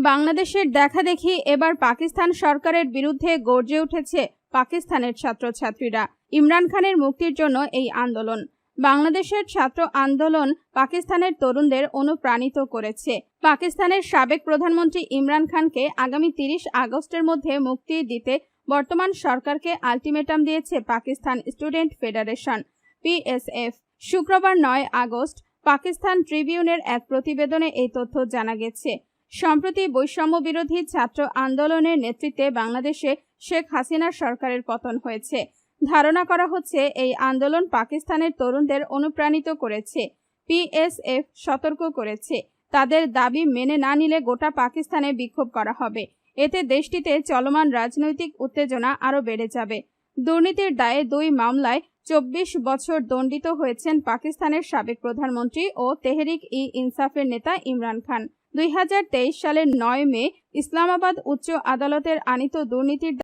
বাংলাদেশের দেখাদেখি এবার পাকিস্তান সরকারের বিরুদ্ধে গর্জে উঠেছে পাকিস্তানের ছাত্রছাত্রীরা। ইমরান খানের মুক্তির জন্য এই আন্দোলন। বাংলাদেশের ছাত্র আন্দোলন পাকিস্তানের তরুণদের অনুপ্রাণিত করেছে। পাকিস্তানের সাবেক প্রধানমন্ত্রী ইমরান খানকে আগামী 30 আগস্টের মধ্যে মুক্তি দিতে বর্তমান সরকারকে আলটিমেটাম দিয়েছে পাকিস্তান স্টুডেন্ট ফেডারেশন (PSF). শুক্রবার 9 আগস্ট পাকিস্তান ট্রিবিউনের এক প্রতিবেদনে এই তথ্য জানা গেছে। সম্প্রতি বৈষম্য বিরোধী ছাত্র আন্দোলনের নেতৃত্বে বাংলাদেশে শেখ হাসিনার সরকারের পতন হয়েছে। ধারণা করা হচ্ছে এই আন্দোলন পাকিস্তানের তরুণদের অনুপ্রাণিত করেছে। PSF সতর্ক করেছে, তাদের দাবি মেনে না নিলে গোটা পাকিস্তানে বিক্ষোভ করা হবে। এতে দেশটিতে চলমান রাজনৈতিক উত্তেজনা আরও বেড়ে যাবে। দুর্নীতির দায়ে 2 মামলায় 24 বছর দণ্ডিত হয়েছেন পাকিস্তানের সাবেক প্রধানমন্ত্রী ও তেহরিক-ই-ইনসাফের নেতা ইমরান খান। 2023 সালের 9 মে ইসলামাবাদ উচ্চ আদালতের আনীত দুর্নীতির